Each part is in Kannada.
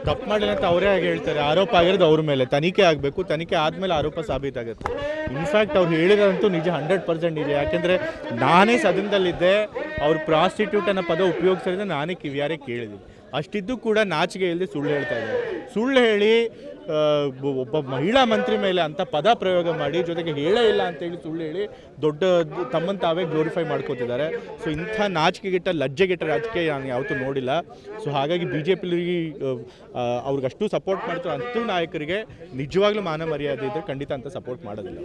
ತಪ್ಪು ಮಾಡಿಲ್ಲ ಅಂತ ಅವರೇ ಆಗಿ ಹೇಳ್ತಾರೆ. ಆರೋಪ ಆಗಿರೋದು ಅವ್ರ ಮೇಲೆ, ತನಿಖೆ ಆಗಬೇಕು, ತನಿಖೆ ಆದಮೇಲೆ ಆರೋಪ ಸಾಬೀತಾಗುತ್ತೆ. ಇನ್ಫ್ಯಾಕ್ಟ್ ಅವ್ರು ಹೇಳಿರೋದಂತೂ ನಿಜ, 100% ನಿಜ. ಯಾಕೆಂದರೆ ನಾನೇ ಸದನದಲ್ಲಿದ್ದೆ, ಅವ್ರು ಪ್ರಾಸ್ಟಿಟ್ಯೂಟ್ ಅನ್ನೋ ಪದ ಉಪಯೋಗಿಸಿದ್ರೆ ನಾನೇ ಕಿವಿಯಾರೆ ಕೇಳಿದ್ದೀನಿ. ಅಷ್ಟಿದ್ದು ಕೂಡ ನಾಚಿಕೆ ಇಲ್ಲದೆ ಸುಳ್ಳು ಹೇಳ್ತಾ ಇದ್ದಾರೆ. ಸುಳ್ಳು ಹೇಳಿ ಒಬ್ಬ ಮಹಿಳಾ ಮಂತ್ರಿ ಮೇಲೆ ಅಂಥ ಪದ ಪ್ರಯೋಗ ಮಾಡಿ, ಜೊತೆಗೆ ಹೇಳೇ ಇಲ್ಲ ಅಂತೇಳಿ ಸುಳ್ಳು ಹೇಳಿ ದೊಡ್ಡ ತಮ್ಮನ್ನು ತಾವೇ ಗ್ಲೋರಿಫೈ ಮಾಡ್ಕೋತಿದ್ದಾರೆ. ಸೊ ಇಂಥ ನಾಚಿಕೆಗೆಟ್ಟ ಲಜ್ಜೆಗೆಟ್ಟ ರಾಜಕೀಯ ನಾನು ಯಾವತ್ತೂ ನೋಡಿಲ್ಲ. ಸೊ ಹಾಗಾಗಿ ಬಿ ಜೆ ಪಿಲಿ ಅವ್ರಿಗಷ್ಟು ಸಪೋರ್ಟ್ ಮಾಡ್ತಾರೆ ಅಂಥ ನಾಯಕರಿಗೆ ನಿಜವಾಗ್ಲೂ ಮಾನ ಮರ್ಯಾದೆ ಇದ್ದರೆ ಖಂಡಿತ ಅಂತ ಸಪೋರ್ಟ್ ಮಾಡೋದಿಲ್ಲ.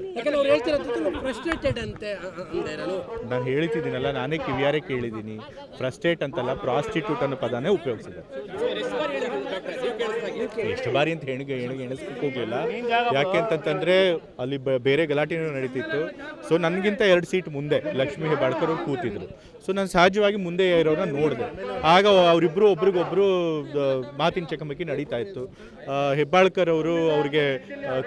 ನಾನು ಹೇಳ್ತಿದ್ದೀನಲ್ಲ, ನಾನೇ ಕಿವಿಯಾರೆ ಕೇಳಿದ್ದೀನಿ. ಫ್ರಸ್ಟ್ರೇಟ್ ಅಂತಲ್ಲ, ಪ್ರಾಸ್ಟಿಟ್ಯೂಟ್ ಅನ್ನೋ ಪದನೇ ಉಪಯೋಗಿಸಿದೆ. ಎಷ್ಟು ಬಾರಿ ಅಂತ ಎಣಿಸ್ಲಿಕ್ಕೆ ಹೋಗಲಿಲ್ಲ. ಯಾಕೆ ಅಂತಂತಂದರೆ ಅಲ್ಲಿ ಬೇರೆ ಗಲಾಟೆನೂ ನಡೀತಿತ್ತು. ಸೊ ನನಗಿಂತ 2 ಸೀಟ್ ಮುಂದೆ ಲಕ್ಷ್ಮೀ ಹೆಬ್ಬಾಳ್ಕರ್ ಅವ್ರು ಕೂತಿದ್ರು. ಸೊ ನಾನು ಸಹಜವಾಗಿ ಮುಂದೆ ಇರೋರನ್ನ ನೋಡಿದೆ. ಆಗ ಅವರಿಬ್ಬರು ಒಬ್ರಿಗೊಬ್ಬರು ಮಾತಿನ ಚಕಮಕಿ ನಡೀತಾ ಇತ್ತು. ಹೆಬ್ಬಾಳ್ಕರ್ ಅವರು ಅವ್ರಿಗೆ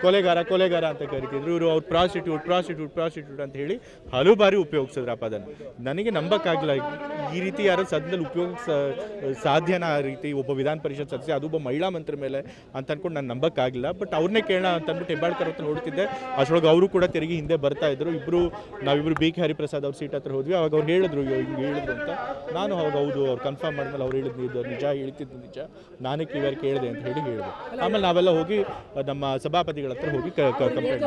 ಕೊಲೆಗಾರ ಅಂತ ಕರಿತಿದ್ರು. ಇವರು ಅವ್ರು ಪ್ರಾಸ್ಟಿಟ್ಯೂಟ್ ಅಂತ ಹೇಳಿ ಹಲವು ಬಾರಿ ಉಪಯೋಗಿಸಿದ್ರು ಆ ಪದನ. ನನಗೆ ನಂಬಕ್ಕಾಗಲ್ಲ, ಈ ರೀತಿ ಯಾರು ಸದನದಲ್ಲಿ ಉಪಯೋಗಿಸ ಸಾಧ್ಯನಾ? ಆ ರೀತಿ ಒಬ್ಬ ವಿಧಾನ ಪರಿಷತ್ ಸದಸ್ಯ, ಅದು ಒಬ್ಬ ಮಹಿಳಾ ಮಂತ್ರಿ ಮೇಲೆ ಅಂತ ಅಂದ್ಕೊಂಡು ನಾನು ನಂಬಕ್ಕಾಗಿಲ್ಲ. ಬಟ್ ಅವ್ರನ್ನೇ ಕೇಳೋಣ ಅಂತ ಅಂದ್ಬಿಟ್ಟು ಹೆಬ್ಬಾಳ್ಕರ್ ಹತ್ರ ನೋಡ್ತಿದ್ದೆ. ಅಷ್ಟರೊಳಗೆ ಅವರು ಕೂಡ ತಿರುಗಿ ಹಿಂದೆ ಬರ್ತಾ ಇದ್ರು. ನಾವಿಬ್ಬರು ಬಿ ಕೆ ಹರಿಪ್ರಸಾದ್ ಅವ್ರ ಸೀಟ್ ಹತ್ರ ಹೋದ್ವಿ. ಅವಾಗ ಅವ್ರು ಹೇಳಿದ್ರು ಹಿಂಗೆ ಹೇಳಿದ್ರು ಅಂತ. ನಾನು ಅವಾಗ ಹೌದು, ಅವ್ರು ಕನ್ಫರ್ಮ್ ಮಾಡಿದ್ಮೇಲೆ ಅವ್ರು ಹೇಳಿದ್ದು ನಿಜ, ಹೇಳ್ತಿದ್ದು ನಿಜ, ನಾನೇ ಕಿವಿಯಾರು ಕೇಳಿದೆ ಅಂತ ಹೇಳಿದೆ. ಆಮೇಲೆ ನಾವೆಲ್ಲ ಹೋಗಿ ನಮ್ಮ ಸಭಾಪತಿಗಳ ಹತ್ರ ಹೋಗಿ ಕಂಪ್ಲೇಂಟ್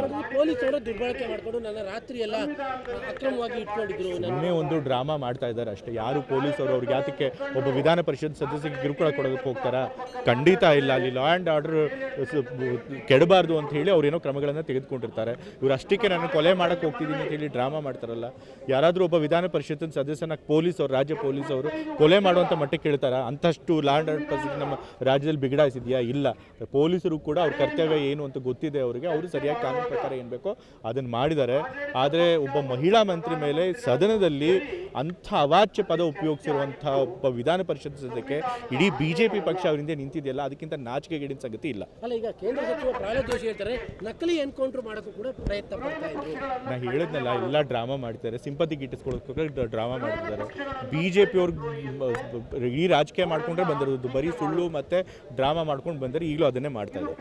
ಸುಮ್ಮನೆ ಒಂದು ಡ್ರಾಮಾ ಮಾಡ್ತಾ ಇದ್ದಾರೆ ಅಷ್ಟೇ. ಯಾರು ಪೊಲೀಸರು ಅವ್ರಿಗೆ ಯಾತಕ್ಕೆ ಒಬ್ಬ ವಿಧಾನ ಪರಿಷತ್ ಸದಸ್ಯರಿಗೆ ಕಿರುಕುಳ ಕೊಡೋದಕ್ಕೆ ಹೋಗ್ತಾರಾ? ಖಂಡಿತ ಇಲ್ಲ. ಅಲ್ಲಿ ಲಾ ಆ್ಯಂಡ್ ಆರ್ಡರ್ ಕೆಡಬಾರ್ದು ಅಂತ ಹೇಳಿ ಅವ್ರೇನೋ ಕ್ರಮಗಳನ್ನು ತೆಗೆದುಕೊಂಡಿರ್ತಾರೆ. ಇವರು ಅಷ್ಟಕ್ಕೆ ನಾನು ಕೊಲೆ ಮಾಡೋಕ್ಕೆ ಹೋಗ್ತಿದ್ದೀನಿ ಅಂತ ಹೇಳಿ ಡ್ರಾಮಾ ಮಾಡ್ತಾರಲ್ಲ. ಯಾರಾದರೂ ಒಬ್ಬ ವಿಧಾನ ಪರಿಷತ್ತಿನ ಸದಸ್ಯನ ರಾಜ್ಯ ಪೊಲೀಸವರು ಕೊಲೆ ಮಾಡುವಂಥ ಮಟ್ಟಕ್ಕೆ ಕೇಳ್ತಾರಾ? ಅಂಥಷ್ಟು ಲಾ ಆ್ಯಂಡ್ ಆರ್ಡರ್ ಪರಿಸ್ಥಿತಿ ನಮ್ಮ ರಾಜ್ಯದಲ್ಲಿ ಬಿಗಡಾಯಿಸಿದೆಯಾ? ಇಲ್ಲ. ಪೊಲೀಸರು ಕೂಡ ಅವ್ರ ಕರ್ತವ್ಯ ಏನು ಅಂತ ಗೊತ್ತಿದೆ ಅವರಿಗೆ. ಅವರು ಸರಿಯಾಗಿ ಕಾನೂನು ಪ್ರಕಾರ ಏನು ಬೇಕೋ ಅದನ್ನು ಮಾಡಿದ್ದಾರೆ. ಆದರೆ ಒಬ್ಬ ಮಹಿಳಾ ಮಂತ್ರಿ ಮೇಲೆ ಸದನದಲ್ಲಿ ಅಂಥ ಅವಾಚ್ಯ ಪದ ಉಪಯೋಗಿಸಿರುವಂಥ ಒಬ್ಬ ವಿಧಾನ ಪರಿಷತ್ ಸದಸ್ಯಕ್ಕೆ ಇಡೀ BJP ಪಕ್ಷ ಅವರಿಂದ ನಿಂತಿದೆಯಲ್ಲ, ಅದಕ್ಕಿಂತ ನಾಚಿಕೆಗೇಡಿನ ಸಂಗತಿ ಇಲ್ಲ. ಈಗ ಕೇಂದ್ರ ಸಚಿವ ಪ್ರಹ್ಲಾದ್ ಜೋಶಿ ಹೇಳ್ತಾರೆ, ನಕಲಿ ಎನ್ಕೌಂಟರ್ ಮಾಡೋಕ್ಕೂ ಕೂಡ ಪ್ರಯತ್ನ ಪಡ್ತಾ ಇದ್ರು. ನಾನು ಹೇಳಿದ್ನಲ್ಲ, ಎಲ್ಲ ಡ್ರಾಮಾ ಮಾಡ್ತಾರೆ, ಸಿಂಪತಿ ಗಿಟ್ಟಿಸ್ಕೊಳ್ಳೋಕೆ ಡ್ರಾಮಾ ಮಾಡ್ತಿದ್ದಾರೆ. BJP ಅವ್ರು ಈ ರಾಜಕೀಯ ಮಾಡ್ಕೊಂಡ್ರೆ ಬಂದಿರೋದು, ಬರೀ ಸುಳ್ಳು ಮತ್ತೆ ಡ್ರಾಮಾ ಮಾಡ್ಕೊಂಡು ಬಂದರೆ ಈಗಲೂ ಅದನ್ನೇ ಮಾಡ್ತಾ ಇದ್ದಾರೆ.